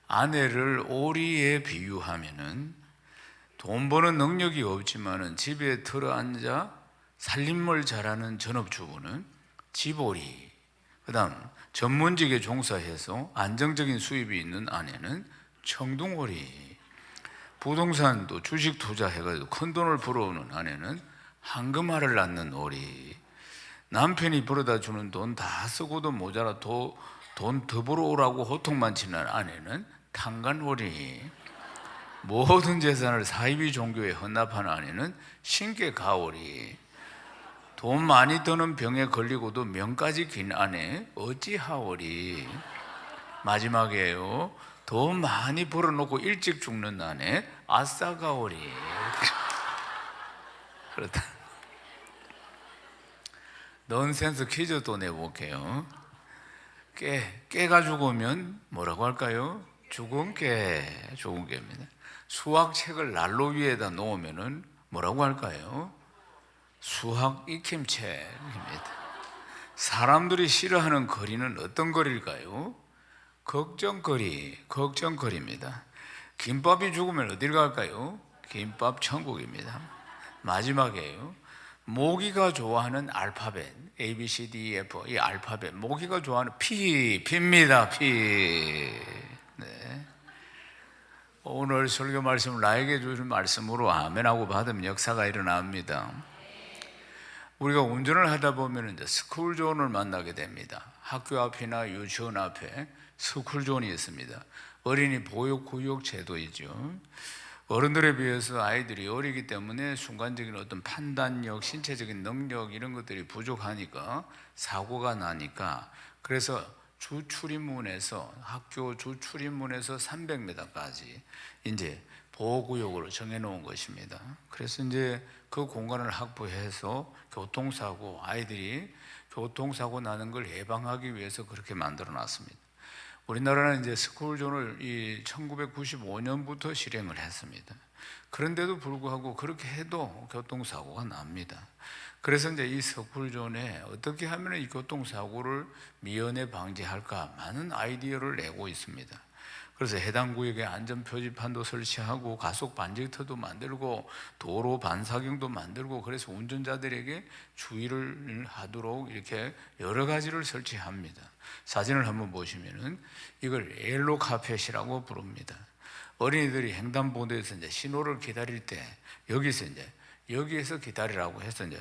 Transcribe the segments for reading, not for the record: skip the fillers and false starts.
아내를 오리에 비유하면은 돈 버는 능력이 없지만은 집에 들어앉아 살림을 잘하는 전업주부는 집오리, 그다음 전문직에 종사해서 안정적인 수입이 있는 아내는 청둥오리, 부동산도 주식 투자해가지고 큰 돈을 벌어오는 아내는 황금알을 낳는 오리, 남편이 벌어다 주는 돈 다 쓰고도 모자라 돈 더 벌어오라고 호통만 치는 아내는 탄간오리, 모든 재산을 사이비 종교에 헌납하는 아내는 신께가오리, 돈 많이 드는 병에 걸리고도 명까지 긴 아내 어찌하오리, 마지막이에요. 돈 많이 벌어놓고 일찍 죽는 아내 아싸가오리. 그렇다. 넌센스 퀴즈 또 내볼게요. 깨가 죽으면 뭐라고 할까요? 죽은 깨입니다. 수학책을 난로 위에다 놓으면은 뭐라고 할까요? 수학 익힘책입니다. 사람들이 싫어하는 거리는 어떤 거리일까요? 걱정거리입니다. 김밥이 죽으면 어딜 갈까요? 김밥 천국입니다. 마지막이에요. 모기가 좋아하는 알파벳 A, B, C, D, E, F, 이 알파벳, 모기가 좋아하는 P입니다. P. 네. 오늘 설교 말씀 나에게 주신 말씀으로 아멘하고 받으면 역사가 일어납니다. 우리가 운전을 하다 보면 이제 스쿨존을 만나게 됩니다. 학교 앞이나 유치원 앞에 스쿨존이 있습니다. 어린이 보육구역 제도이죠. 어른들에 비해서 아이들이 어리기 때문에 순간적인 어떤 판단력, 신체적인 능력 이런 것들이 부족하니까 사고가 나니까, 그래서 주출입문에서 학교 주출입문에서 300m까지 이제 보호구역으로 정해놓은 것입니다. 그래서 이제 그 공간을 확보해서 교통사고, 아이들이 교통사고 나는 걸 예방하기 위해서 그렇게 만들어놨습니다. 우리나라는 이제 스쿨존을 1995년부터 실행을 했습니다. 그런데도 불구하고 그렇게 해도 교통사고가 납니다. 그래서 이제 이 스쿨존에 어떻게 하면 이 교통사고를 미연에 방지할까 많은 아이디어를 내고 있습니다. 그래서 해당 구역에 안전표지판도 설치하고 가속 방지턱도 만들고 도로 반사경도 만들고, 그래서 운전자들에게 주의를 하도록 이렇게 여러 가지를 설치합니다. 사진을 한번 보시면은 이걸 옐로 카펫이라고 부릅니다. 어린이들이 횡단보도에서 이제 신호를 기다릴 때 여기에서 기다리라고 해서 이제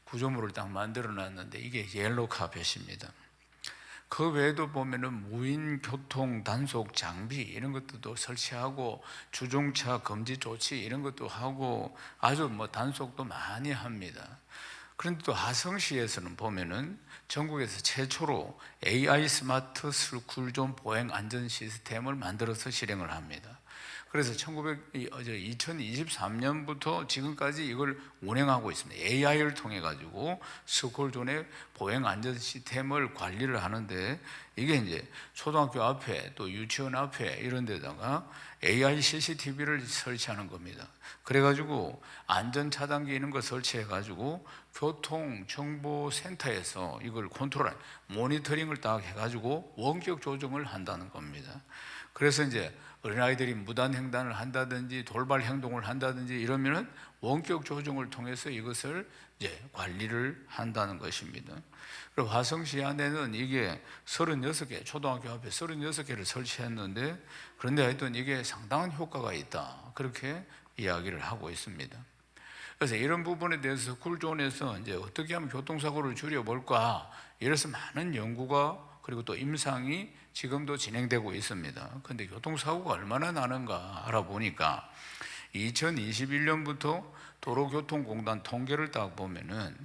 구조물을 딱 만들어 놨는데 이게 옐로 카펫입니다. 그 외에도 보면은 무인 교통 단속 장비 이런 것들도 설치하고 주종차 금지 조치 이런 것도 하고 아주 단속도 많이 합니다. 그런데 또 하성시에서는 보면은 전국에서 최초로 AI 스마트 스쿨존 보행 안전 시스템을 만들어서 실행을 합니다. 그래서 2023년부터 지금까지 이걸 운행하고 있습니다. AI를 통해 가지고 스쿨존의 보행 안전 시스템을 관리를 하는데, 이게 이제 초등학교 앞에 또 유치원 앞에 이런 데다가 AI CCTV를 설치하는 겁니다. 그래가지고 안전 차단기 이런 거 설치해 가지고 교통정보센터에서 이걸 모니터링을 딱 해가지고 원격 조정을 한다는 겁니다. 그래서 이제 어린아이들이 무단횡단을 한다든지 돌발 행동을 한다든지 이러면은 원격 조정을 통해서 이것을 이제 관리를 한다는 것입니다. 그리고 화성시 안에는 이게 36개, 초등학교 앞에 36개를 설치했는데, 그런데 하여튼 이게 상당한 효과가 있다, 그렇게 이야기를 하고 있습니다. 그래서 이런 부분에 대해서 스쿨존에서 이제 어떻게 하면 교통사고를 줄여볼까, 이래서 많은 연구가 그리고 또 임상이 지금도 진행되고 있습니다. 그런데 교통사고가 얼마나 나는가 알아보니까 2021년부터 도로교통공단 통계를 딱 보면은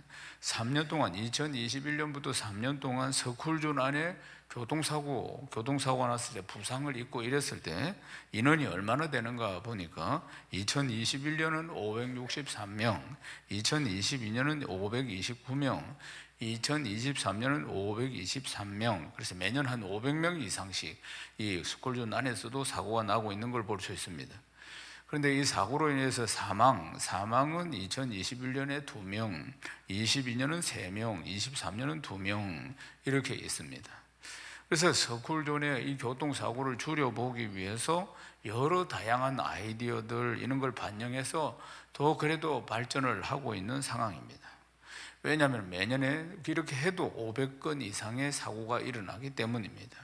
2021년부터 3년 동안 스쿨존 안에 교통사고가 났을 때 부상을 입고 이랬을 때 인원이 얼마나 되는가 보니까 2021년은 563명, 2022년은 529명, 2023년은 523명, 그래서 매년 한 500명 이상씩 이 스쿨존 안에서도 사고가 나고 있는 걸 볼 수 있습니다. 그런데 이 사고로 인해서 사망은 2021년에 2명, 22년은 3명, 23년은 2명 이렇게 있습니다. 그래서 스쿨존의 이 교통사고를 줄여보기 위해서 여러 다양한 아이디어들 이런 걸 반영해서 더 그래도 발전을 하고 있는 상황입니다. 왜냐하면 매년에 이렇게 해도 500건 이상의 사고가 일어나기 때문입니다.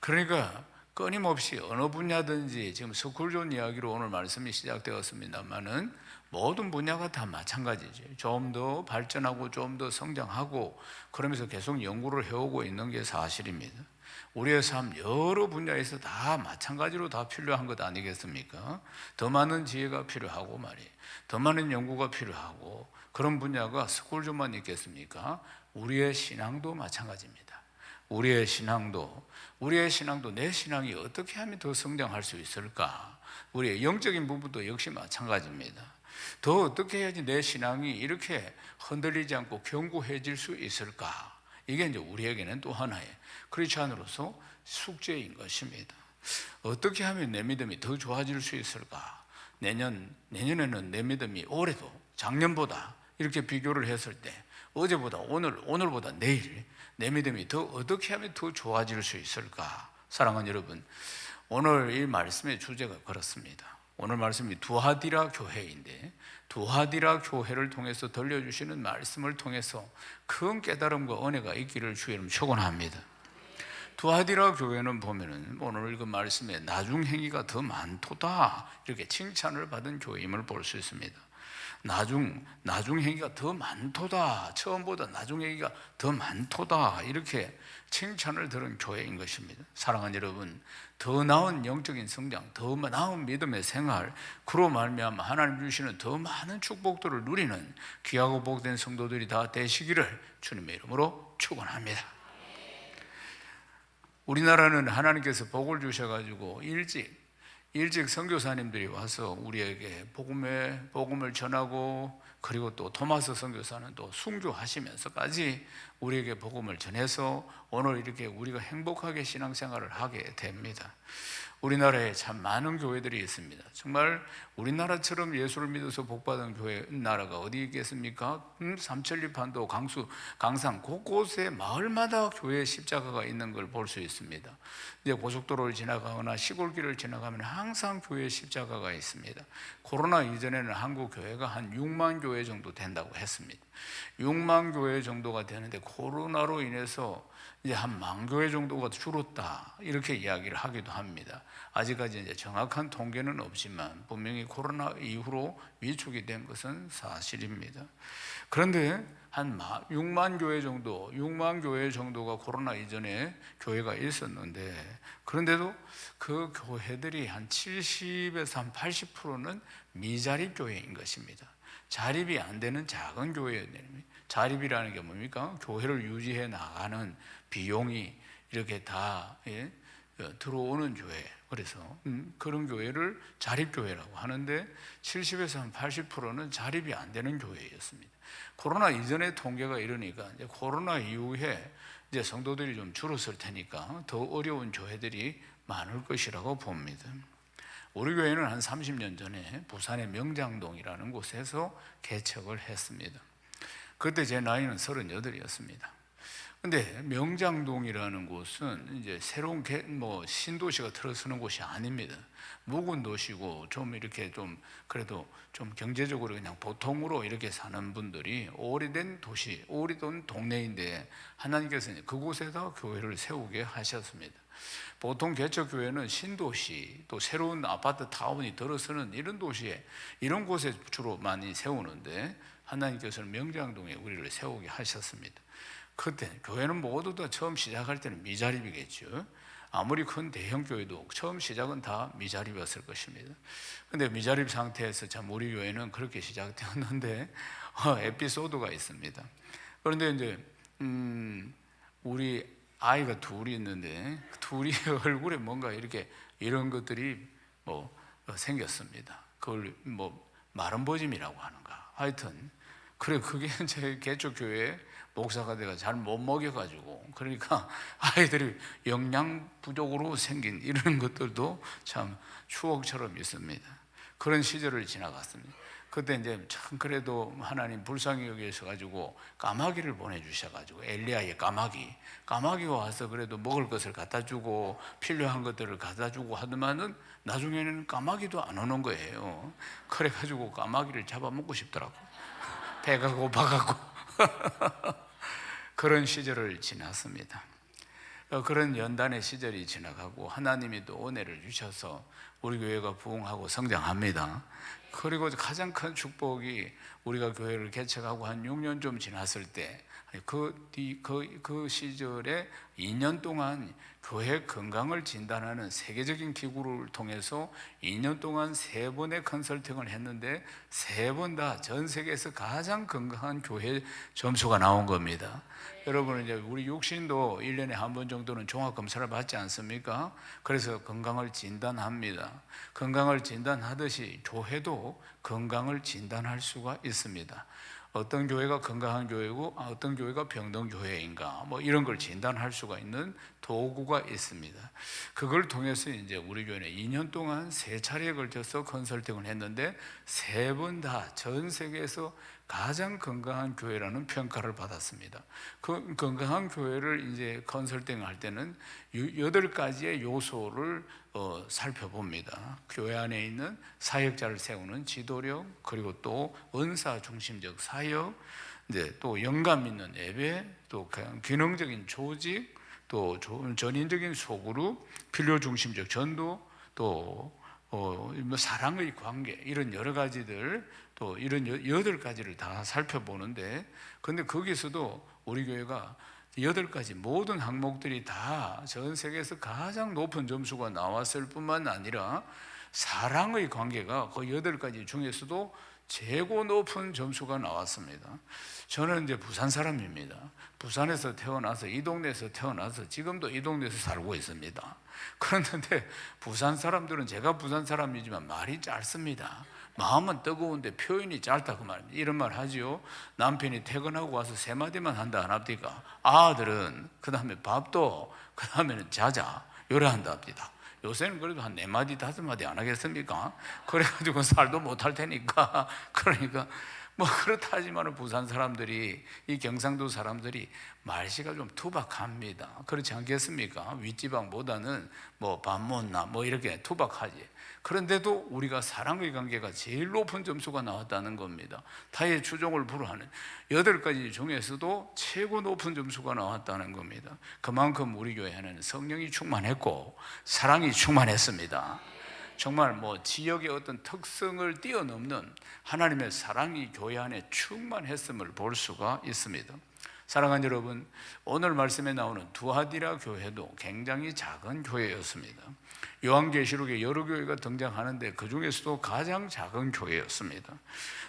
그러니까 끊임없이 어느 분야든지 지금 스쿨존 이야기로 오늘 말씀이 시작되었습니다만은 모든 분야가 다 마찬가지죠. 좀 더 발전하고 좀 더 성장하고 그러면서 계속 연구를 해오고 있는 게 사실입니다. 우리의 삶 여러 분야에서 다 마찬가지로 다 필요한 것 아니겠습니까? 더 많은 지혜가 필요하고 말이에요. 더 많은 연구가 필요하고 그런 분야가 스쿨존만 있겠습니까? 우리의 신앙도 마찬가지입니다. 우리의 신앙도 내 신앙이 어떻게 하면 더 성장할 수 있을까? 우리의 영적인 부분도 역시 마찬가지입니다. 더 어떻게 해야지 내 신앙이 이렇게 흔들리지 않고 견고해질 수 있을까? 이게 이제 우리에게는 또 하나의 크리스찬으로서 숙제인 것입니다. 어떻게 하면 내 믿음이 더 좋아질 수 있을까? 내년에는 내 믿음이 올해도 작년보다 이렇게 비교를 했을 때 어제보다 오늘보다 내일 내 믿음이 더 어떻게 하면 더 좋아질 수 있을까? 사랑하는 여러분, 오늘 이 말씀의 주제가 그렇습니다. 오늘 말씀이 두하디라 교회인데 두하디라 교회를 통해서 들려주시는 말씀을 통해서 큰 깨달음과 은혜가 있기를 주의 이름 축원합니다. 두하디라 교회는 보면은 오늘 그 말씀에 나중행위가 더 많도다 이렇게 칭찬을 받은 교회임을 볼 수 있습니다. 나중행위가 더 많도다, 처음보다 나중행위가 더 많도다 이렇게 칭찬을 들은 교회인 것입니다. 사랑하는 여러분, 더 나은 영적인 성장, 더 나은 믿음의 생활, 그로 말미암아 하나님 주시는 더 많은 축복들을 누리는 귀하고 복된 성도들이 다 되시기를 주님의 이름으로 축원합니다. 우리나라는 하나님께서 복을 주셔가지고 일찍 선교사님들이 와서 우리에게 복음을 전하고, 그리고 또 토마스 선교사는 또 순교하시면서까지 우리에게 복음을 전해서 오늘 이렇게 우리가 행복하게 신앙생활을 하게 됩니다. 우리나라에 참 많은 교회들이 있습니다. 정말 우리나라처럼 예수를 믿어서 복받은 교회 나라가 어디 있겠습니까? 삼천리판도 강수, 강산 곳곳에 마을마다 교회 십자가가 있는 걸 볼 수 있습니다. 이제 고속도로를 지나가거나 시골길을 지나가면 항상 교회 십자가가 있습니다. 코로나 이전에는 한국 교회가 한 6만 교회 정도 된다고 했습니다. 6만 교회 정도가 되는데 코로나로 인해서 이제 한 10,000 교회 정도가 줄었다 이렇게 이야기를 하기도 합니다. 아직까지 이제 정확한 통계는 없지만 분명히 코로나 이후로 위축이 된 것은 사실입니다. 그런데 한 6만 교회 정도가 코로나 이전에 교회가 있었는데, 그런데도 그 교회들이 한 70에서 한 80%는 미자립 교회인 것입니다. 자립이 안 되는 작은 교회입니다. 자립이라는 게 뭡니까? 교회를 유지해 나가는 비용이 이렇게 다 들어오는 교회. 그래서 그런 교회를 자립교회라고 하는데 70에서 한 80%는 자립이 안 되는 교회였습니다. 코로나 이전의 통계가 이러니까 이제 코로나 이후에 이제 성도들이 좀 줄었을 테니까 더 어려운 교회들이 많을 것이라고 봅니다. 우리 교회는 한 30년 전에 부산의 명장동이라는 곳에서 개척을 했습니다. 그때 제 나이는 38이었습니다. 근데 명장동이라는 곳은 이제 새로운 신도시가 들어서는 곳이 아닙니다. 묵은 도시고 좀 이렇게 좀 그래도 좀 경제적으로 그냥 보통으로 이렇게 사는 분들이 오래된 도시, 오래된 동네인데 하나님께서 그곳에다 교회를 세우게 하셨습니다. 보통 개척교회는 신도시, 또 새로운 아파트 타운이 들어서는 이런 도시에, 이런 곳에 주로 많이 세우는데 하나님께서는 명장동에 우리를 세우게 하셨습니다. 그때 교회는 모두 다 처음 시작할 때는 미자립이겠죠. 아무리 큰 대형 교회도 처음 시작은 다 미자립이었을 것입니다. 근데 미자립 상태에서 참 우리 교회는 그렇게 시작되었는데 에피소드가 있습니다. 그런데 이제 우리 아이가 둘이 있는데 둘이 얼굴에 뭔가 이렇게 이런 것들이 생겼습니다. 그걸 마름버짐이라고 하는가. 하여튼 그래, 그게 제 개척교회 목사가 내가 잘 못 먹여가지고, 그러니까 아이들이 영양 부족으로 생긴 이런 것들도 참 추억처럼 있습니다. 그런 시절을 지나갔습니다. 그때 이제 참 그래도 하나님 불쌍히 여기셔가지고 까마귀를 보내주셔가지고 엘리야의 까마귀가 와서 그래도 먹을 것을 갖다 주고 필요한 것들을 갖다 주고 하더만은 나중에는 까마귀도 안 오는 거예요. 그래가지고 까마귀를 잡아먹고 싶더라고. 배가 고파갖고 그런 시절을 지났습니다. 그런 연단의 시절이 지나가고 하나님이 또 은혜를 주셔서 우리 교회가 부흥하고 성장합니다. 그리고 가장 큰 축복이 우리가 교회를 개척하고 한 6년 좀 지났을 때 그 시절에 2년 동안 교회 건강을 진단하는 세계적인 기구를 통해서 2년 동안 3번의 컨설팅을 했는데 3번 다 전 세계에서 가장 건강한 교회 점수가 나온 겁니다. 여러분 이제 우리 육신도 1년에 한 번 정도는 종합검사를 받지 않습니까? 그래서 건강을 진단합니다. 건강을 진단하듯이 교회도 건강을 진단할 수가 있습니다. 어떤 교회가 건강한 교회고 어떤 교회가 병든 교회인가 뭐 이런 걸 진단할 수가 있는 도구가 있습니다. 그걸 통해서 이제 우리 교회는 2년 동안 3차례에 걸쳐서 컨설팅을 했는데 3번 다 전 세계에서 가장 건강한 교회라는 평가를 받았습니다. 그 건강한 교회를 이제 컨설팅을 할 때는 8가지의 요소를 살펴봅니다. 교회 안에 있는 사역자를 세우는 지도력, 그리고 또 은사 중심적 사역, 이제 또 영감 있는 예배, 또 기능적인 조직, 또 전인적인 소그룹, 필요 중심적 전도, 또 사랑의 관계, 이런 여러 가지들, 또 이런 8가지를 다 살펴보는데, 근데 거기서도 우리 교회가 8가지 모든 항목들이 다 전 세계에서 가장 높은 점수가 나왔을 뿐만 아니라 사랑의 관계가 그 8가지 중에서도 최고 높은 점수가 나왔습니다. 저는 이제 부산 사람입니다. 부산에서 태어나서 이 동네에서 태어나서 지금도 이 동네에서 살고 있습니다. 그런데 부산 사람들은 제가 부산 사람이지만 말이 짧습니다. 마음은 뜨거운데 표현이 짧다 그 말입니다. 이런 말 하지요. 남편이 퇴근하고 와서 3마디만 한다 안 합니까? 아들은 그 다음에 밥도 그 다음에는 자자 요래 한다 합니다. 요새는 그래도 한 4마디 5마디 안 하겠습니까? 그래가지고 살도 못할 테니까. 그러니까 뭐 그렇다 하지만 부산 사람들이, 이 경상도 사람들이 말씨가 좀 투박합니다. 그렇지 않겠습니까? 윗지방보다는 뭐 밥 못나 뭐 이렇게 투박하지. 그런데도 우리가 사랑의 관계가 제일 높은 점수가 나왔다는 겁니다. 타의 추종을 불허하는 8가지 중에서도 최고 높은 점수가 나왔다는 겁니다. 그만큼 우리 교회 안에는 성령이 충만했고 사랑이 충만했습니다. 정말 뭐 지역의 어떤 특성을 뛰어넘는 하나님의 사랑이 교회 안에 충만했음을 볼 수가 있습니다. 사랑하는 여러분, 오늘 말씀에 나오는 두아디라 교회도 굉장히 작은 교회였습니다. 요한계시록에 여러 교회가 등장하는데 그 중에서도 가장 작은 교회였습니다.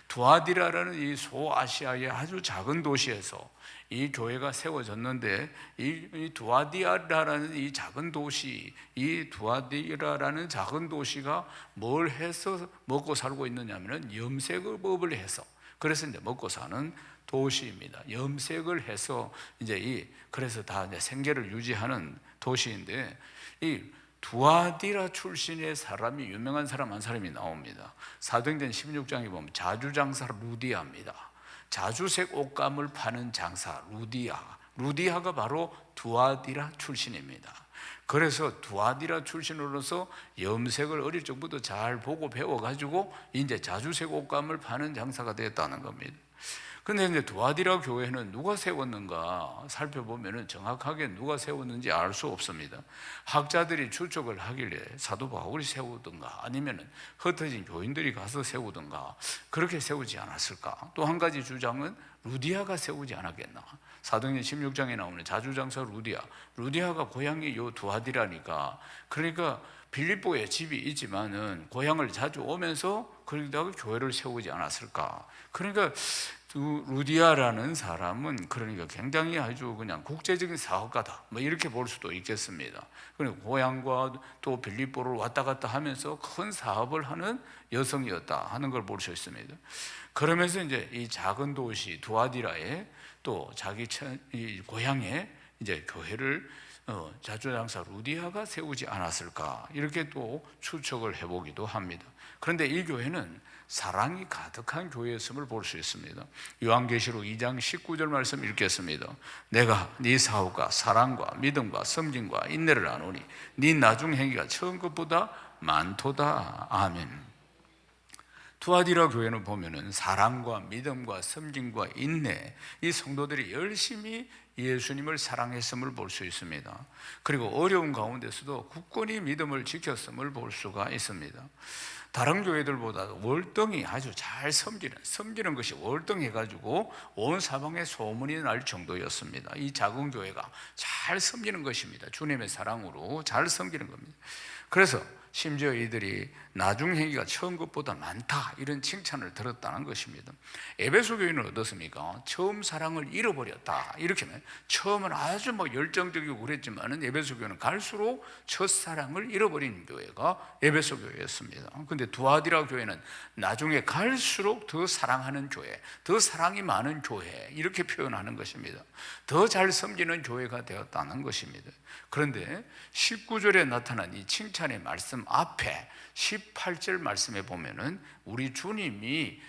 두아디라라는 이 소아시아의 아주 작은 도시에서 이 교회가 세워졌는데, 이 두아디라라는 이 작은 도시, 이 두아디라라는 작은 도시가 뭘 해서 먹고 살고 있느냐면은 염색업을 해서, 그래서 이제 먹고 사는 도시입니다. 염색을 해서 그래서 다 이제 생계를 유지하는 도시인데, 이 두아디라 출신의 사람이, 유명한 사람 한 사람이 나옵니다. 사도행전 16장에 보면 자주장사 루디아입니다. 자주색 옷감을 파는 장사 루디아가 바로 두아디라 출신입니다. 그래서 두아디라 출신으로서 염색을 어릴 적부터 잘 보고 배워가지고 이제 자주색 옷감을 파는 장사가 됐다는 겁니다. 근데 이제 두아디라 교회는 누가 세웠는가 살펴보면 정확하게 누가 세웠는지 알 수 없습니다. 학자들이 추측을 하길래 사도 바울이 세우든가 아니면 흩어진 교인들이 가서 세우든가 그렇게 세우지 않았을까. 또 한 가지 주장은 루디아가 세우지 않았겠나. 사도행전 16장에 나오는 자주장사 루디아가 고향이 요 두아디라니까, 그러니까 빌립보에 집이 있지만은 고향을 자주 오면서 거기다가 교회를 세우지 않았을까. 그러니까 루디아라는 사람은 그러니까 굉장히 아주 그냥 국제적인 사업가다 뭐 이렇게 볼 수도 있겠습니다. 그리고 고향과 또 빌립보를 왔다 갔다 하면서 큰 사업을 하는 여성이었다 하는 걸 볼 수 있습니다. 그러면서 이제 이 작은 도시 두아디라에 또 자기 이 고향에 이제 교회를 자주장사 루디아가 세우지 않았을까, 이렇게 또 추측을 해보기도 합니다. 그런데 이 교회는 사랑이 가득한 교회였음을 볼 수 있습니다. 요한계시록 2장 19절 말씀 읽겠습니다. 내가 네 사업과 사랑과 믿음과 섬김과 인내를 아노니 네 나중 행위가 처음 것보다 많도다. 아멘. 투아디라 교회는 보면은 사랑과 믿음과 섬김과 인내, 이 성도들이 열심히 예수님을 사랑했음을 볼 수 있습니다. 그리고 어려운 가운데서도 굳건히 믿음을 지켰음을 볼 수가 있습니다. 다른 교회들보다 월등히 아주 잘 섬기는 것이 월등해가지고 온 사방에 소문이 날 정도였습니다. 이 작은 교회가 잘 섬기는 것입니다. 주님의 사랑으로 잘 섬기는 겁니다. 그래서 심지어 이들이 나중 행위가 처음 것보다 많다, 이런 칭찬을 들었다는 것입니다. 에베소 교회는 어떻습니까? 처음 사랑을 잃어버렸다, 이렇게. 처음은 아주 열정적이고 그랬지만 에베소 교회는 갈수록 첫사랑을 잃어버린 교회가 에베소 교회였습니다. 그런데 두아디라 교회는 나중에 갈수록 더 사랑하는 교회, 더 사랑이 많은 교회, 이렇게 표현하는 것입니다. 더 잘 섬기는 교회가 되었다는 것입니다. 그런데 19절에 나타난 이 칭찬의 말씀 앞에 18절 말씀에 보면은 우리 주님이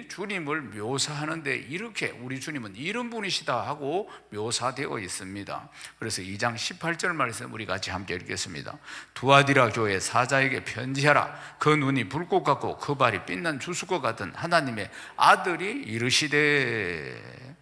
주님을 묘사하는데 이렇게 우리 주님은 이런 분이시다 하고 묘사되어 있습니다. 그래서 2장 18절 말씀 우리 같이 함께 읽겠습니다. 두아디라 교회 사자에게 편지하라. 그 눈이 불꽃 같고 그 발이 빛난 주수것 같은 하나님의 아들이 이르시되.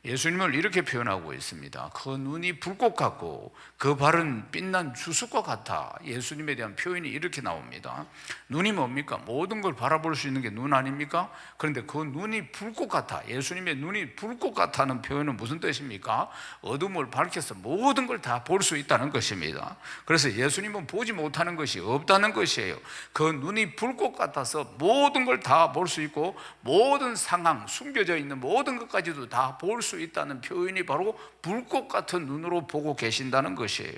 예수님을 이렇게 표현하고 있습니다. 그 눈이 불꽃 같고 그 발은 빛난 주석과 같아. 예수님에 대한 표현이 이렇게 나옵니다. 눈이 뭡니까? 모든 걸 바라볼 수 있는 게 눈 아닙니까? 그런데 그 눈이 불꽃 같아, 예수님의 눈이 불꽃 같다는 표현은 무슨 뜻입니까? 어둠을 밝혀서 모든 걸 다 볼 수 있다는 것입니다. 그래서 예수님은 보지 못하는 것이 없다는 것이에요. 그 눈이 불꽃 같아서 모든 걸 다 볼 수 있고 모든 상황, 숨겨져 있는 모든 것까지도 다 볼 수 있다는 표현이 바로 불꽃 같은 눈으로 보고 계신다는 것이에요.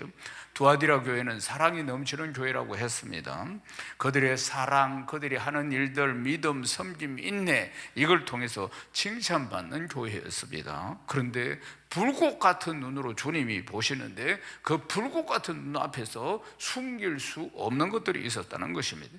두아디라 교회는 사랑이 넘치는 교회라고 했습니다. 그들의 사랑, 그들이 하는 일들, 믿음, 섬김, 인내, 이걸 통해서 칭찬받는 교회였습니다. 그런데 불꽃 같은 눈으로 주님이 보시는데 그 불꽃 같은 눈 앞에서 숨길 수 없는 것들이 있었다는 것입니다.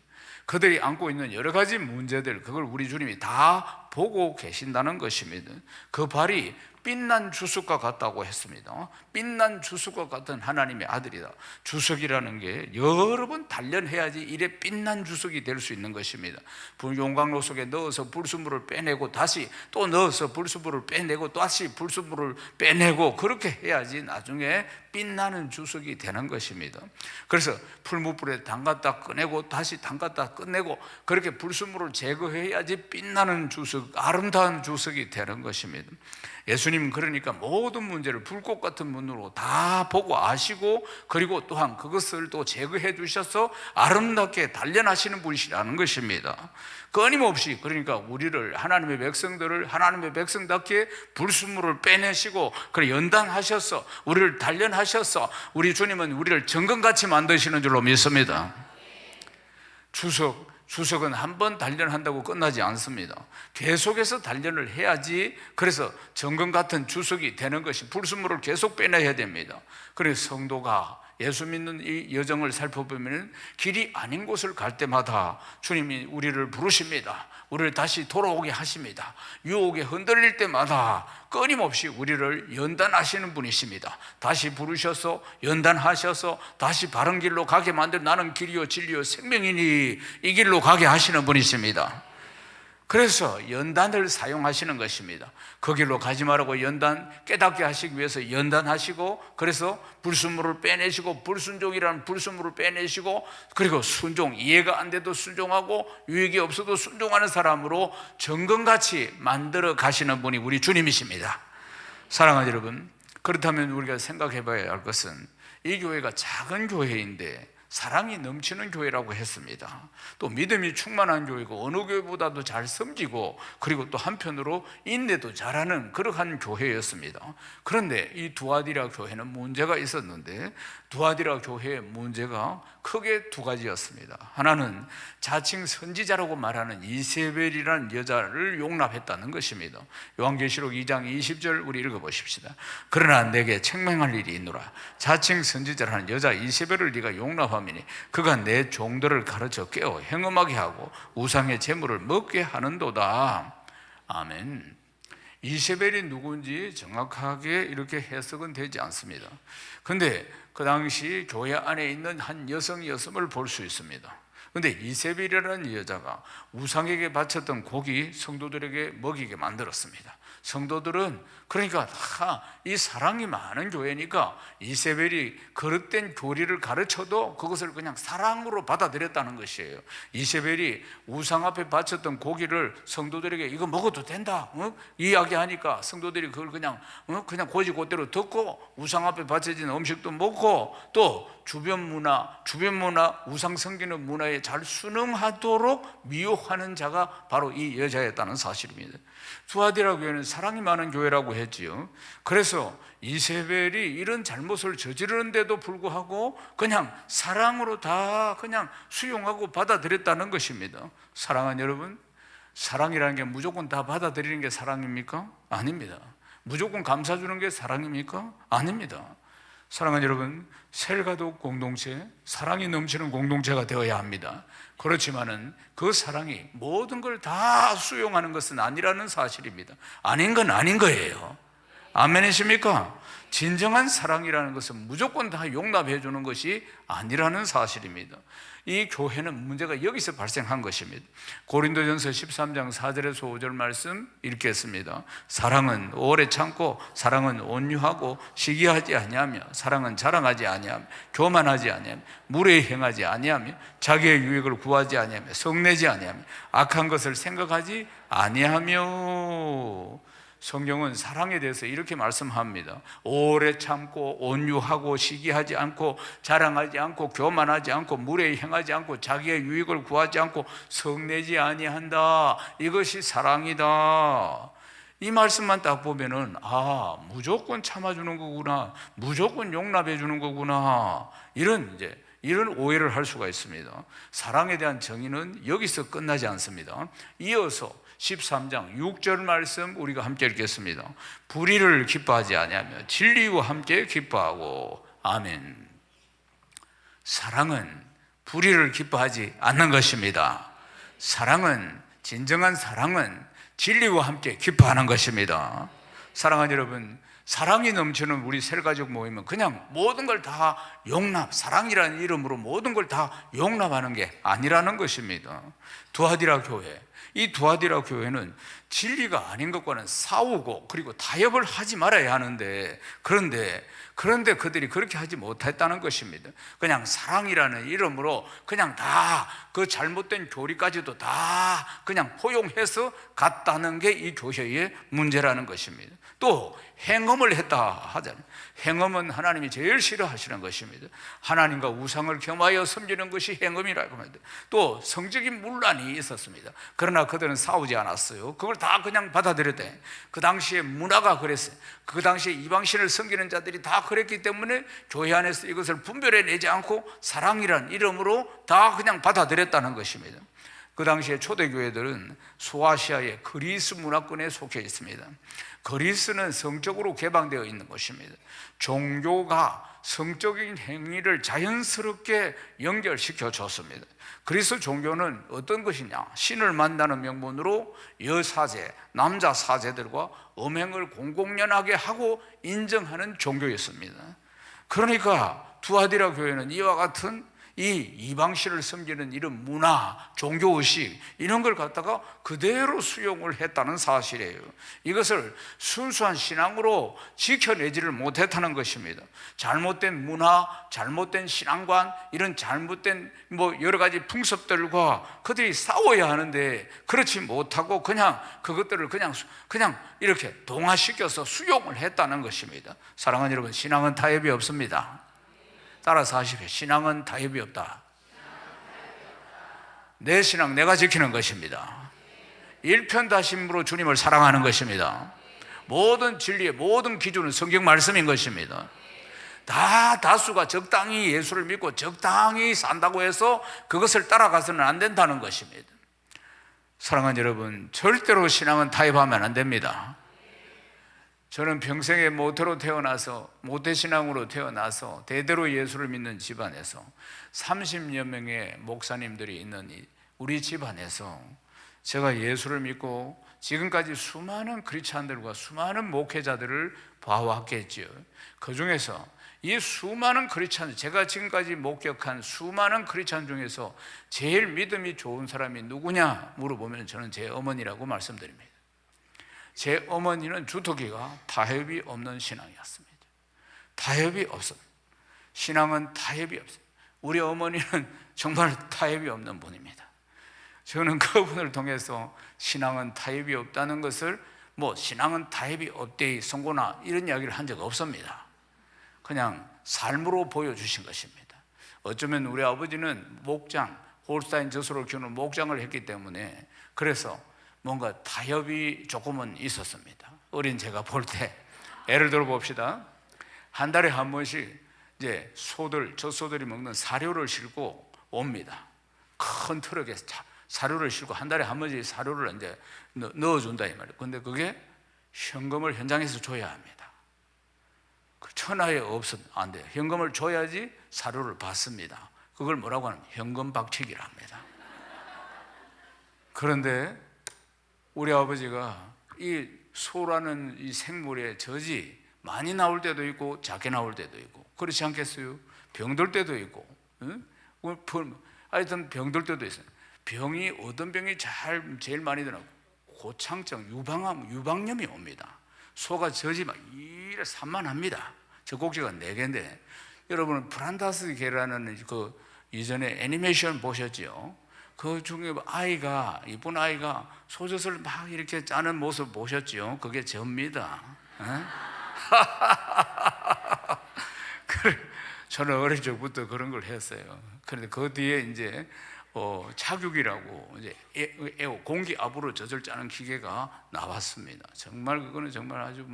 그들이 안고 있는 여러 가지 문제들, 그걸 우리 주님이 다 보고 계신다는 것입니다. 그 발이 빛난 주석과 같다고 했습니다. 빛난 주석과 같은 하나님의 아들이다. 주석이라는 게 여러 번 단련해야지 이래 빛난 주석이 될 수 있는 것입니다. 용광로 속에 넣어서 불순물을 빼내고 다시 또 넣어서 불순물을 빼내고 다시 불순물을 빼내고, 그렇게 해야지 나중에 빛나는 주석이 되는 것입니다. 그래서 풀무불에 담갔다 꺼내고 다시 담갔다 꺼내고 그렇게 불순물을 제거해야지 빛나는 주석, 아름다운 주석이 되는 것입니다. 예수님은 그러니까 모든 문제를 불꽃 같은 눈으로 다 보고 아시고, 그리고 또한 그것을 또 제거해 주셔서 아름답게 단련하시는 분이시라는 것입니다. 끊임없이, 그러니까 우리를, 하나님의 백성들을 하나님의 백성답게 불순물을 빼내시고 그래 연단하셔서 우리를 단련하셔서 우리 주님은 우리를 정금같이 만드시는 줄로 믿습니다. 주석은 한 번 단련한다고 끝나지 않습니다. 계속해서 단련을 해야지, 그래서 정금 같은 주석이 되는 것이, 불순물을 계속 빼내야 됩니다. 그래서 성도가 예수 믿는 이 여정을 살펴보면 길이 아닌 곳을 갈 때마다 주님이 우리를 부르십니다. 우리를 다시 돌아오게 하십니다. 유혹에 흔들릴 때마다 끊임없이 우리를 연단하시는 분이십니다. 다시 부르셔서 연단하셔서 다시 바른 길로 가게 만들, 나는 길이요 진리요 생명이니 이 길로 가게 하시는 분이십니다. 그래서 연단을 사용하시는 것입니다. 그 길로 가지 말라고 깨닫게 하시기 위해서 연단하시고, 그래서 불순물을 빼내시고, 불순종이라는 불순물을 빼내시고, 그리고 순종, 이해가 안 돼도 순종하고 유익이 없어도 순종하는 사람으로 정금같이 만들어 가시는 분이 우리 주님이십니다. 사랑하는 여러분, 그렇다면 우리가 생각해 봐야 할 것은, 이 교회가 작은 교회인데 사랑이 넘치는 교회라고 했습니다. 또 믿음이 충만한 교회고 어느 교회보다도 잘 섬기고, 그리고 또 한편으로 인내도 잘하는 그러한 교회였습니다. 그런데 이 두아디라 교회는 문제가 있었는데, 두아디라 교회의 문제가 크게 두 가지였습니다. 하나는 자칭 선지자라고 말하는 이세벨이라는 여자를 용납했다는 것입니다. 요한계시록 2장 20절 우리 읽어보십시다. 그러나 내게 책망할 일이 있노라. 자칭 선지자라는 여자 이세벨을 네가 용납하미니 그가 내 종들을 가르쳐 깨어 행음하게 하고 우상의 제물을 먹게 하는도다. 아멘. 이세벨이 누군지 정확하게 이렇게 해석은 되지 않습니다. 근데 그 당시 교회 안에 있는 한 여성이었음을 볼 수 있습니다. 근데 이세벨이라는 여자가 우상에게 바쳤던 고기 성도들에게 먹이게 만들었습니다. 성도들은 그러니까 다 이 사랑이 많은 교회니까 이세벨이 거릇된 교리를 가르쳐도 그것을 그냥 사랑으로 받아들였다는 것이에요. 이세벨이 우상 앞에 바쳤던 고기를 성도들에게 이거 먹어도 된다 이야기하니까 성도들이 그걸 그냥 고지고대로 듣고 우상 앞에 바쳐진 음식도 먹고 또 주변 문화 우상 섬기는 문화에 잘 순응하도록 미혹하는 자가 바로 이 여자였다는 사실입니다. 두아디라 교회는 사랑이 많은 교회라고 했지요. 그래서 이세벨이 이런 잘못을 저지르는데도 불구하고 그냥 사랑으로 다 그냥 수용하고 받아들였다는 것입니다. 사랑하는 여러분, 사랑이라는 게 무조건 다 받아들이는 게 사랑입니까? 아닙니다. 무조건 감싸주는 게 사랑입니까? 아닙니다. 사랑하는 여러분, 셀가독 공동체, 사랑이 넘치는 공동체가 되어야 합니다. 그렇지만은 그 사랑이 모든 걸 다 수용하는 것은 아니라는 사실입니다. 아닌 건 아닌 거예요. 아멘이십니까? 진정한 사랑이라는 것은 무조건 다 용납해 주는 것이 아니라는 사실입니다. 이 교회는 문제가 여기서 발생한 것입니다. 고린도전서 13장 4절에서 5절 말씀 읽겠습니다. 사랑은 오래 참고 사랑은 온유하고 시기하지 아니하며 사랑은 자랑하지 아니하며 교만하지 아니하며 무례히 행하지 아니하며 자기의 유익을 구하지 아니하며 성내지 아니하며 악한 것을 생각하지 아니하며. 성경은 사랑에 대해서 이렇게 말씀합니다. 오래 참고 온유하고 시기하지 않고 자랑하지 않고 교만하지 않고 무례히 행하지 않고 자기의 유익을 구하지 않고 성내지 아니한다. 이것이 사랑이다. 이 말씀만 딱 보면은 무조건 참아주는 거구나, 무조건 용납해 주는 거구나, 이런 오해를 할 수가 있습니다. 사랑에 대한 정의는 여기서 끝나지 않습니다. 이어서 13장 6절 말씀 우리가 함께 읽겠습니다. 불의를 기뻐하지 아니하며 진리와 함께 기뻐하고. 아멘. 사랑은 불의를 기뻐하지 않는 것입니다. 진정한 사랑은 진리와 함께 기뻐하는 것입니다. 사랑하는 여러분, 사랑이 넘치는 우리 셀가족 모임은 그냥 모든 걸 다 사랑이라는 이름으로 모든 걸 다 용납하는 게 아니라는 것입니다. 두아디라 교회, 이 두아디라 교회는 진리가 아닌 것과는 싸우고 그리고 타협을 하지 말아야 하는데 그런데 그들이 그렇게 하지 못했다는 것입니다. 그냥 사랑이라는 이름으로 그냥 다 그 잘못된 교리까지도 다 그냥 포용해서 갔다는 게 이 교회의 문제라는 것입니다. 또 행음을 했다 하잖아요. 행음은 하나님이 제일 싫어하시는 것입니다. 하나님과 우상을 겸하여 섬기는 것이 행음이라고 합니다. 또 성적인 문란이 있었습니다. 그러나 그들은 싸우지 않았어요. 그걸 다 그냥 받아들였대. 그 당시에 문화가 그랬어요. 그 당시에 이방신을 섬기는 자들이 다 그랬기 때문에 교회 안에서 이것을 분별해내지 않고 사랑이란 이름으로 다 그냥 받아들였다는 것입니다. 그 당시에 초대교회들은 소아시아의 그리스 문화권에 속해 있습니다. 그리스는 성적으로 개방되어 있는 것입니다. 종교가 성적인 행위를 자연스럽게 연결시켜 줬습니다. 그리스 종교는 어떤 것이냐? 신을 만나는 명분으로 여사제, 남자 사제들과 음행을 공공연하게 하고 인정하는 종교였습니다. 그러니까 두아디라 교회는 이와 같은 이 이방신을 섬기는 이런 문화, 종교의식 이런 걸 갖다가 그대로 수용을 했다는 사실이에요. 이것을 순수한 신앙으로 지켜내지를 못했다는 것입니다. 잘못된 문화, 잘못된 신앙관, 이런 잘못된 여러 가지 풍습들과 그들이 싸워야 하는데 그렇지 못하고 그냥 그것들을 그냥 이렇게 동화시켜서 수용을 했다는 것입니다. 사랑하는 여러분, 신앙은 타협이 없습니다. 따라서 하시게. 신앙은 타협이 없다. 내 신앙 내가 지키는 것입니다. 일편다심으로 주님을 사랑하는 것입니다. 모든 진리의 모든 기준은 성경 말씀인 것입니다. 다수가 적당히 예수를 믿고 적당히 산다고 해서 그것을 따라가서는 안 된다는 것입니다. 사랑하는 여러분, 절대로 신앙은 타협하면 안 됩니다. 저는 평생에 모태신앙으로 태어나서 대대로 예수를 믿는 집안에서 30여 명의 목사님들이 있는 우리 집안에서 제가 예수를 믿고 지금까지 수많은 크리스찬들과 수많은 목회자들을 봐왔겠지요. 그 중에서 이 수많은 크리스찬, 제가 지금까지 목격한 수많은 크리스찬 중에서 제일 믿음이 좋은 사람이 누구냐 물어보면 저는 제 어머니라고 말씀드립니다. 제 어머니는 주특기가 타협이 없는 신앙이었습니다. 타협이 없습니다. 신앙은 타협이 없어요. 우리 어머니는 정말 타협이 없는 분입니다. 저는 그분을 통해서 신앙은 타협이 없다는 것을 신앙은 타협이 없대이 성고나 이런 이야기를 한 적 없습니다. 그냥 삶으로 보여주신 것입니다. 어쩌면 우리 아버지는 목장, 홀스타인 젖소를 키우는 목장을 했기 때문에 그래서 뭔가 타협이 조금은 있었습니다. 어린 제가 볼 때 예를 들어 봅시다. 한 달에 한 번씩 이제 젖소들이 먹는 사료를 싣고 옵니다. 큰 트럭에 사료를 싣고 한 달에 한 번씩 사료를 이제 넣어준다 이 말이에요. 근데 그게 현금을 현장에서 줘야 합니다. 천하에 없으면 안 돼요. 현금을 줘야지 사료를 받습니다. 그걸 뭐라고 하냐면 현금 박치기라 합니다. 그런데 우리 아버지가 이 소라는 이 생물의 젖이 많이 나올 때도 있고 작게 나올 때도 있고 그렇지 않겠어요? 병들 때도 있고, 응? 하여튼 병들 때도 있어요. 병이 어떤 병이 제일 많이 드나고 고창증, 유방염이 옵니다. 소가 젖이 막 이래 산만합니다. 저 꼭지가 4개인데 여러분은 프란다스 개라는 그 이전에 애니메이션 보셨죠? 그 중에 이쁜 아이가 소젖을 막 이렇게 짜는 모습 보셨죠? 그게 접니다. 저는 어릴 적부터 그런 걸 했어요. 그런데 그 뒤에 이제 착육이라고 이제 공기 압으로 젖을 짜는 기계가 나왔습니다. 정말 그거는 정말 아주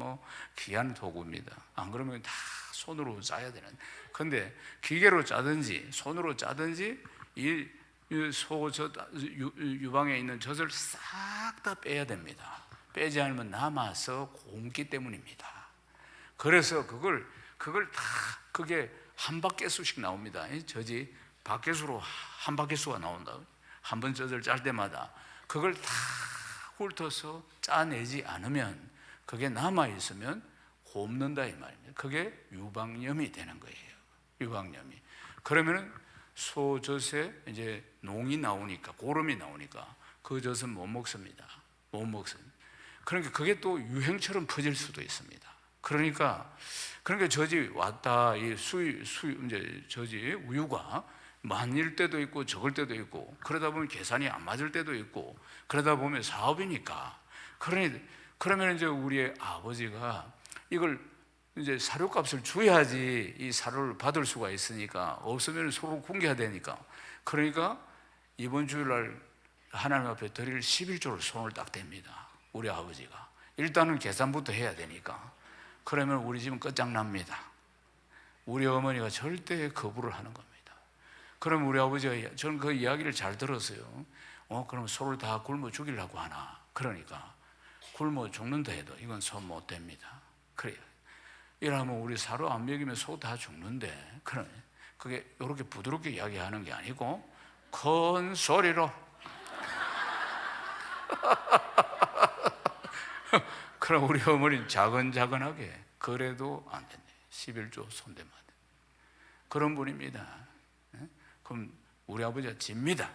귀한 도구입니다. 안 그러면 다 손으로 짜야 되는. 근데 기계로 짜든지 손으로 짜든지 이 유방에 있는 젖을 싹 다 빼야 됩니다. 빼지 않으면 남아서 곰기 때문입니다. 그래서 그걸 다 그게 한 바퀴수씩 나옵니다. 젖이 바퀴수로 한 바퀴수가 나온다. 한 번 젖을 짤 때마다 그걸 다 훑어서 짜내지 않으면 그게 남아 있으면 곱는다 이 말입니다. 그게 유방염이 되는 거예요. 유방염이. 그러면은 소젖에 이제 농이 나오니까, 고름이 나오니까 그 젖은 못 먹습니다. 못 먹습니다. 그러니까 그게 또 유행처럼 퍼질 수도 있습니다. 그러니까 젖이 왔다, 이 이제 젖이 우유가 많을 때도 있고 적을 때도 있고 그러다 보면 계산이 안 맞을 때도 있고 그러다 보면 사업이니까 그러면 이제 우리 아버지가 이걸 이제 사료값을 줘야지 이 사료를 받을 수가 있으니까 없으면 서로 굶겨야 되니까 그러니까 이번 주일날 하나님 앞에 드릴 11조를 손을 딱 댑니다. 우리 아버지가 일단은 계산부터 해야 되니까 그러면 우리 집은 끝장납니다. 우리 어머니가 절대 거부를 하는 겁니다. 그럼 우리 아버지가 저는 그 이야기를 잘 들었어요. 그럼 소를 다 굶어 죽이려고 하나? 그러니까 굶어 죽는다 해도 이건 소 못 됩니다. 그래요. 이러면 우리 사료 안 먹이면 소 다 죽는데 그게 이렇게 부드럽게 이야기하는 게 아니고 큰 소리로 그럼 우리 어머니는 자근자근하게 그래도 안 된대. 11조 손대면 안 돼. 그런 분입니다. 그럼 우리 아버지가 집니다.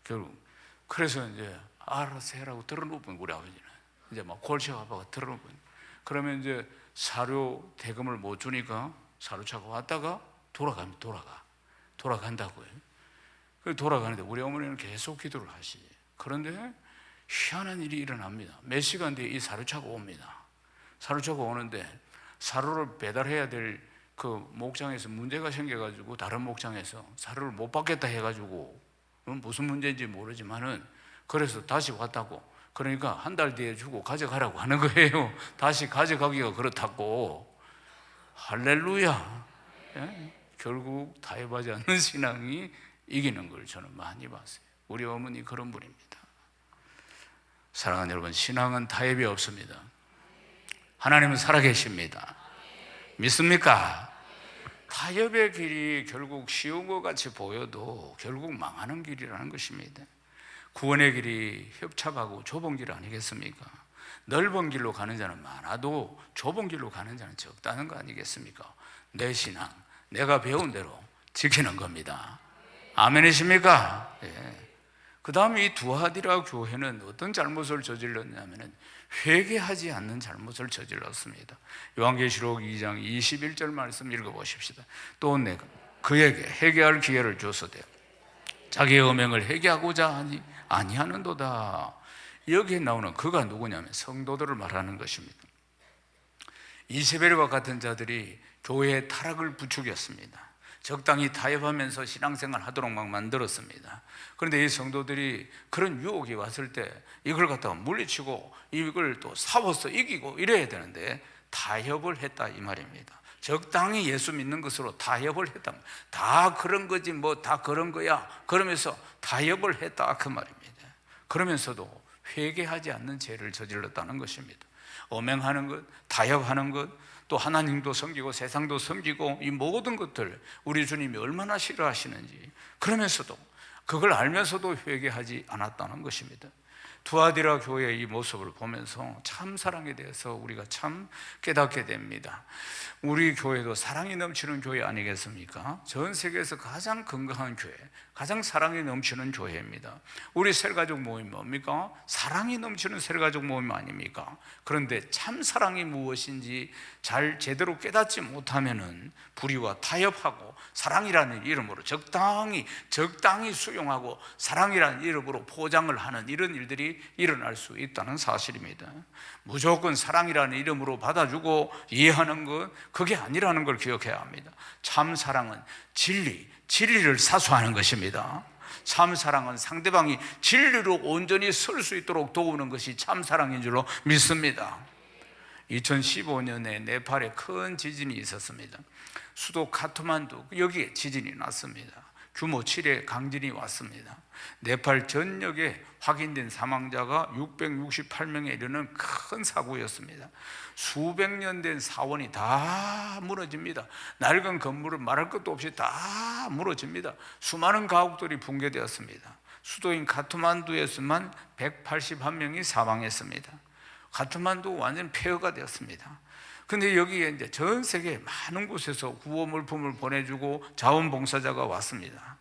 결국 그래서 이제 알아서 해라고 들어놓은 우리 아버지는 이제 막 골치가 아파가 들어놓은. 그러면 이제 사료 대금을 못 주니까 사료차가 왔다가 돌아간다고요. 돌아가는데 우리 어머니는 계속 기도를 하시지. 그런데 희한한 일이 일어납니다. 몇 시간 뒤에 이 사료차가 옵니다. 사료차가 오는데 사료를 배달해야 될 그 목장에서 문제가 생겨가지고 다른 목장에서 사료를 못 받겠다 해가지고 무슨 문제인지 모르지만은 그래서 다시 왔다고. 그러니까 한 달 뒤에 주고 가져가라고 하는 거예요. 다시 가져가기가 그렇다고. 할렐루야. 예? 결국 타협하지 않는 신앙이 이기는 걸 저는 많이 봤어요. 우리 어머니 그런 분입니다. 사랑하는 여러분, 신앙은 타협이 없습니다. 하나님은 살아계십니다. 믿습니까? 타협의 길이 결국 쉬운 것 같이 보여도 결국 망하는 길이라는 것입니다. 구원의 길이 협착하고 좁은 길 아니겠습니까? 넓은 길로 가는 자는 많아도 좁은 길로 가는 자는 적다는 거 아니겠습니까? 내 신앙, 내가 배운 대로 지키는 겁니다. 아멘이십니까? 예. 그 다음에 이 두아디라 교회는 어떤 잘못을 저질렀냐면 회개하지 않는 잘못을 저질렀습니다. 요한계시록 2장 21절 말씀 읽어보십시다. 또 내가 그에게 회개할 기회를 줬으되 자기의 음행을 회개하고자 아니하는도다. 여기에 나오는 그가 누구냐면 성도들을 말하는 것입니다. 이세벨과 같은 자들이 교회의 타락을 부추겼습니다. 적당히 타협하면서 신앙생활 하도록 막 만들었습니다. 그런데 이 성도들이 그런 유혹이 왔을 때 이걸 갖다가 물리치고 이걸 또 싸워서 이기고 이래야 되는데 타협을 했다 이 말입니다. 적당히 예수 믿는 것으로 타협을 했다. 다 그런 거지 뭐 다 그런 거야 그러면서 타협을 했다 그 말입니다. 그러면서도 회개하지 않는 죄를 저질렀다는 것입니다. 엄행하는 것, 타협하는 것, 또 하나님도 섬기고 세상도 섬기고 이 모든 것들 우리 주님이 얼마나 싫어하시는지 그러면서도 그걸 알면서도 회개하지 않았다는 것입니다. 두아디라 교회의 이 모습을 보면서 참 사랑에 대해서 우리가 참 깨닫게 됩니다. 우리 교회도 사랑이 넘치는 교회 아니겠습니까? 전 세계에서 가장 건강한 교회, 가장 사랑이 넘치는 교회입니다. 우리 셀가족 모임 뭡니까? 사랑이 넘치는 셀가족 모임 아닙니까? 그런데 참 사랑이 무엇인지 잘 제대로 깨닫지 못하면은 불의와 타협하고 사랑이라는 이름으로 적당히 수용하고 사랑이라는 이름으로 포장을 하는 이런 일들이 일어날 수 있다는 사실입니다. 무조건 사랑이라는 이름으로 받아주고 이해하는 것 그게 아니라는 걸 기억해야 합니다. 참 사랑은 진리를 사수하는 것입니다. 참 사랑은 상대방이 진리로 온전히 설 수 있도록 도우는 것이 참 사랑인 줄로 믿습니다. 2015년에 네팔에 큰 지진이 있었습니다. 수도 카트만두 여기에 지진이 났습니다. 규모 7의 강진이 왔습니다. 네팔 전역에 확인된 사망자가 668명에 이르는 큰 사고였습니다. 수백 년 된 사원이 다 무너집니다. 낡은 건물은 말할 것도 없이 다 무너집니다. 수많은 가옥들이 붕괴되었습니다. 수도인 카트만두에서만 181명이 사망했습니다. 카트만두 완전 폐허가 되었습니다. 근데 여기에 이제 전 세계 많은 곳에서 구호 물품을 보내주고 자원봉사자가 왔습니다.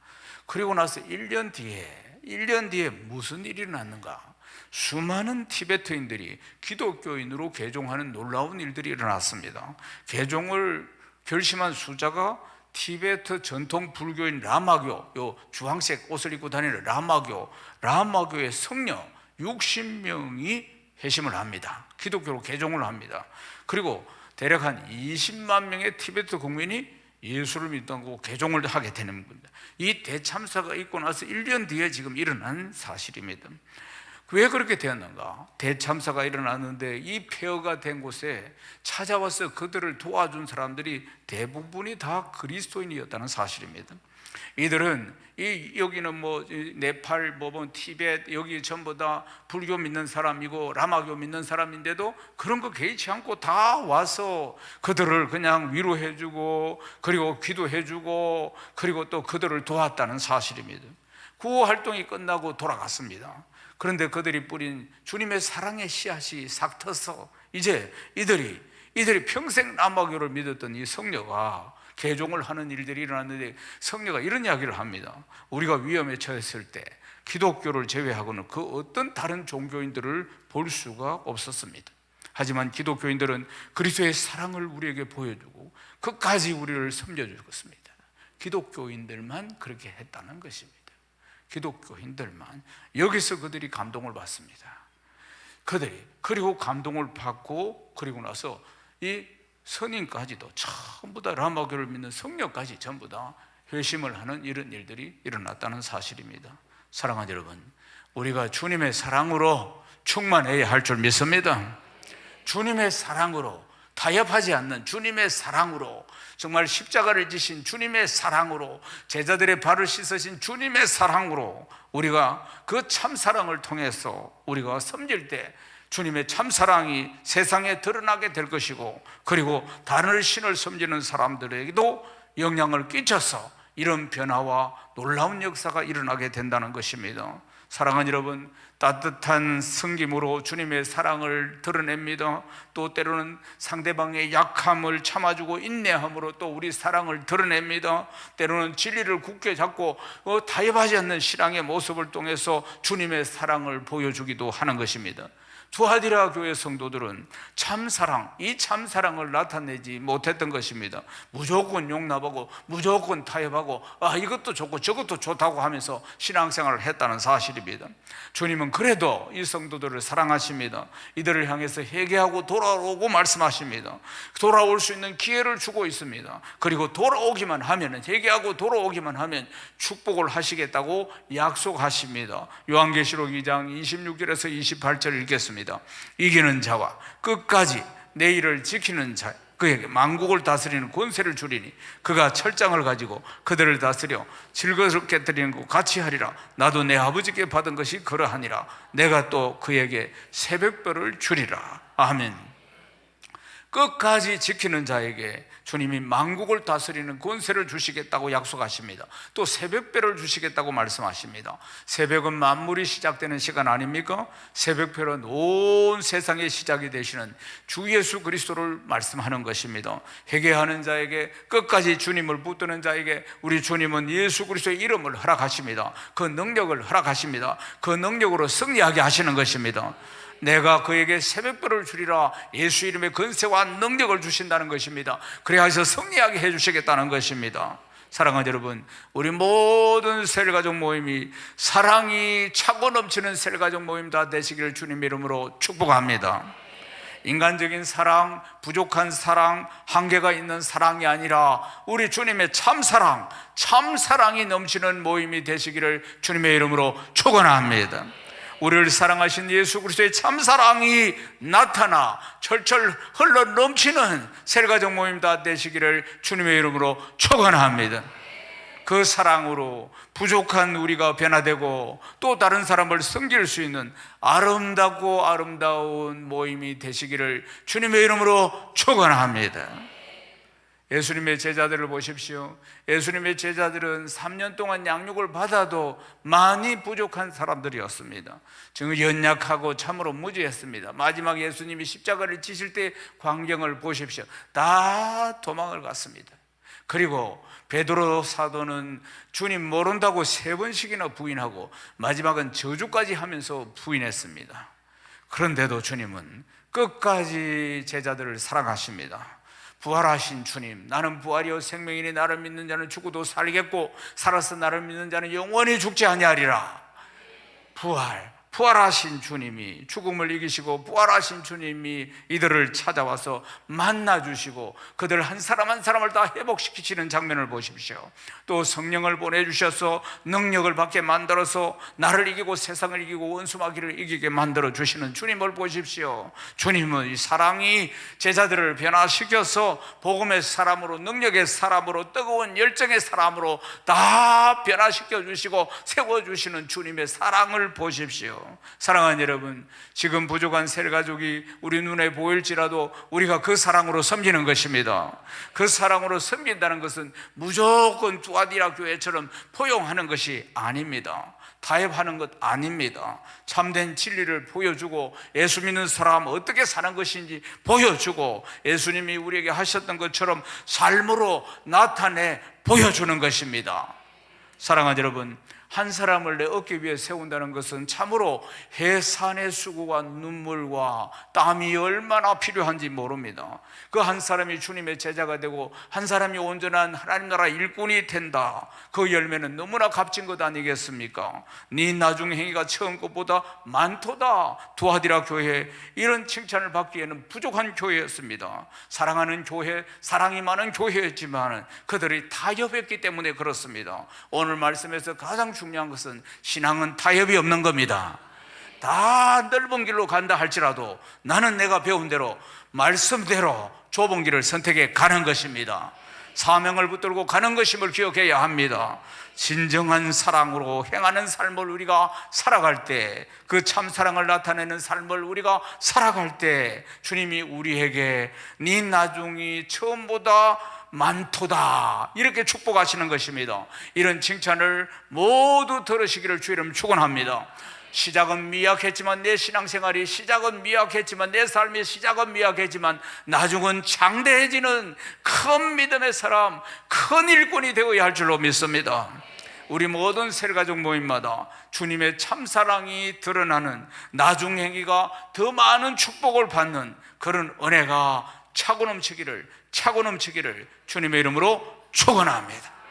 그리고 나서 1년 뒤에 무슨 일이 일어났는가? 수많은 티베트인들이 기독교인으로 개종하는 놀라운 일들이 일어났습니다. 개종을 결심한 수자가 티베트 전통 불교인 라마교, 요 주황색 옷을 입고 다니는 라마교의 성녀 60명이 회심을 합니다. 기독교로 개종을 합니다. 그리고 대략 한 20만 명의 티베트 국민이 예수를 믿고 개종을 하게 되는 겁니다. 이 대참사가 있고 나서 1년 뒤에 지금 일어난 사실입니다. 왜 그렇게 되었는가? 대참사가 일어났는데 이 폐허가 된 곳에 찾아와서 그들을 도와준 사람들이 대부분이 다 그리스도인이었다는 사실입니다. 이들은 여기는 뭐 네팔, 티벳 여기 전부 다 불교 믿는 사람이고 라마교 믿는 사람인데도 그런 거 개의치 않고 다 와서 그들을 그냥 위로해주고 그리고 기도해주고 그리고 또 그들을 도왔다는 사실입니다. 구호 활동이 끝나고 돌아갔습니다. 그런데 그들이 뿌린 주님의 사랑의 씨앗이 싹 터서 이제 이들이 평생 라마교를 믿었던 이 성녀가 개종을 하는 일들이 일어났는데 성녀가 이런 이야기를 합니다. 우리가 위험에 처했을 때 기독교를 제외하고는 그 어떤 다른 종교인들을 볼 수가 없었습니다. 하지만 기독교인들은 그리스도의 사랑을 우리에게 보여주고 끝까지 우리를 섬겨주었습니다. 기독교인들만 그렇게 했다는 것입니다. 기독교인들만. 여기서 그들이 감동을 받습니다. 그리고 감동을 받고 그리고 나서 이 선인까지도 전부 다 라마교를 믿는 성녀까지 전부 다 회심을 하는 이런 일들이 일어났다는 사실입니다. 사랑하는 여러분, 우리가 주님의 사랑으로 충만해야 할 줄 믿습니다. 주님의 사랑으로 타협하지 않는 주님의 사랑으로, 정말 십자가를 지신 주님의 사랑으로, 제자들의 발을 씻으신 주님의 사랑으로 우리가 그 참사랑을 통해서 우리가 섬길 때 주님의 참사랑이 세상에 드러나게 될 것이고, 그리고 다른 신을 섬기는 사람들에게도 영향을 끼쳐서 이런 변화와 놀라운 역사가 일어나게 된다는 것입니다. 사랑하는 여러분, 따뜻한 섬김으로 주님의 사랑을 드러냅니다. 또 때로는 상대방의 약함을 참아주고 인내함으로 또 우리 사랑을 드러냅니다. 때로는 진리를 굳게 잡고 타협하지 않는 신앙의 모습을 통해서 주님의 사랑을 보여주기도 하는 것입니다. 투아디라 교회 성도들은 참사랑, 이 참사랑을 나타내지 못했던 것입니다. 무조건 용납하고 무조건 타협하고 이것도 좋고 저것도 좋다고 하면서 신앙생활을 했다는 사실입니다. 주님은 그래도 이 성도들을 사랑하십니다. 이들을 향해서 회개하고 돌아오고 말씀하십니다. 돌아올 수 있는 기회를 주고 있습니다. 그리고 돌아오기만 하면, 회개하고 돌아오기만 하면 축복을 하시겠다고 약속하십니다. 요한계시록 2장 26절에서 28절 읽겠습니다. 이기는 자와 끝까지 내 일을 지키는 자, 그에게 만국을 다스리는 권세를 주리니 그가 철장을 가지고 그들을 다스려 즐겁게 드리는 것 같이 하리라. 나도 내 아버지께 받은 것이 그러하니라. 내가 또 그에게 새벽별을 주리라. 아멘. 끝까지 지키는 자에게 주님이 만국을 다스리는 권세를 주시겠다고 약속하십니다. 또 새벽별을 주시겠다고 말씀하십니다. 새벽은 만물이 시작되는 시간 아닙니까? 새벽별은 온 세상의 시작이 되시는 주 예수 그리스도를 말씀하는 것입니다. 회개하는 자에게, 끝까지 주님을 붙드는 자에게 우리 주님은 예수 그리스도의 이름을 허락하십니다. 그 능력을 허락하십니다. 그 능력으로 승리하게 하시는 것입니다. 내가 그에게 새벽별을 주리라. 예수 이름의 권세와 능력을 주신다는 것입니다. 그래야 해서 승리하게 해주시겠다는 것입니다. 사랑하는 여러분, 우리 모든 셀가족 모임이 사랑이 차고 넘치는 셀가족 모임 다 되시기를 주님의 이름으로 축복합니다. 인간적인 사랑, 부족한 사랑, 한계가 있는 사랑이 아니라 우리 주님의 참사랑, 참사랑이 넘치는 모임이 되시기를 주님의 이름으로 축원합니다. 우리를 사랑하신 예수 그리스도의 참사랑이 나타나 철철 흘러 넘치는 셀가족 모임 다 되시기를 주님의 이름으로 축원합니다. 그 사랑으로 부족한 우리가 변화되고 또 다른 사람을 섬길 수 있는 아름답고 아름다운 모임이 되시기를 주님의 이름으로 축원합니다. 예수님의 제자들을 보십시오. 예수님의 제자들은 3년 동안 양육을 받아도 많이 부족한 사람들이었습니다. 정말 연약하고 참으로 무지했습니다. 마지막 예수님이 십자가를 지실 때 광경을 보십시오. 다 도망을 갔습니다. 그리고 베드로 사도는 주님 모른다고 3번씩이나 부인하고 마지막은 저주까지 하면서 부인했습니다. 그런데도 주님은 끝까지 제자들을 사랑하십니다. 부활하신 주님, 나는 부활이요 생명이니 나를 믿는 자는 죽어도 살겠고 살아서 나를 믿는 자는 영원히 죽지 아니하리라. 부활하신 주님이, 죽음을 이기시고 부활하신 주님이 이들을 찾아와서 만나주시고 그들 한 사람 한 사람을 다 회복시키시는 장면을 보십시오. 또 성령을 보내주셔서 능력을 받게 만들어서 나를 이기고 세상을 이기고 원수마귀를 이기게 만들어주시는 주님을 보십시오. 주님은 이 사랑이 제자들을 변화시켜서 복음의 사람으로, 능력의 사람으로, 뜨거운 열정의 사람으로 다 변화시켜 주시고 세워주시는 주님의 사랑을 보십시오. 사랑하는 여러분, 지금 부족한 셀가족이 우리 눈에 보일지라도 우리가 그 사랑으로 섬기는 것입니다. 그 사랑으로 섬긴다는 것은 무조건 투아디라 교회처럼 포용하는 것이 아닙니다. 타협하는 것 아닙니다. 참된 진리를 보여주고 예수 믿는 사람 어떻게 사는 것인지 보여주고 예수님이 우리에게 하셨던 것처럼 삶으로 나타내 보여주는 것입니다. 사랑하는 여러분, 한 사람을 내 어깨 위에 세운다는 것은 참으로 해산의 수고와 눈물과 땀이 얼마나 필요한지 모릅니다. 그 한 사람이 주님의 제자가 되고 한 사람이 온전한 하나님 나라 일꾼이 된다. 그 열매는 너무나 값진 것 아니겠습니까? 네 나중 행위가 처음 것보다 많도다. 투아디라 교회, 이런 칭찬을 받기에는 부족한 교회였습니다. 사랑하는 교회, 사랑이 많은 교회였지만 그들이 타협했기 때문에 그렇습니다. 오늘 말씀에서 가장 중요한 것은 신앙은 타협이 없는 겁니다. 다 넓은 길로 간다 할지라도 나는 내가 배운 대로 말씀대로 좁은 길을 선택해 가는 것입니다. 사명을 붙들고 가는 것임을 기억해야 합니다. 진정한 사랑으로 행하는 삶을 우리가 살아갈 때, 그 참사랑을 나타내는 삶을 우리가 살아갈 때 주님이 우리에게 네 나중이 처음보다 많도다 이렇게 축복하시는 것입니다. 이런 칭찬을 모두 들으시기를 주 이름 축원합니다. 시작은 미약했지만 내 신앙생활이 시작은 미약했지만 내 삶의 시작은 미약했지만 나중은 장대해지는 큰 믿음의 사람, 큰 일꾼이 되어야 할 줄로 믿습니다. 우리 모든 세례가족 모임마다 주님의 참사랑이 드러나는 나중 행위가 더 많은 축복을 받는 그런 은혜가 차고 넘치기를 주님의 이름으로 축원합니다.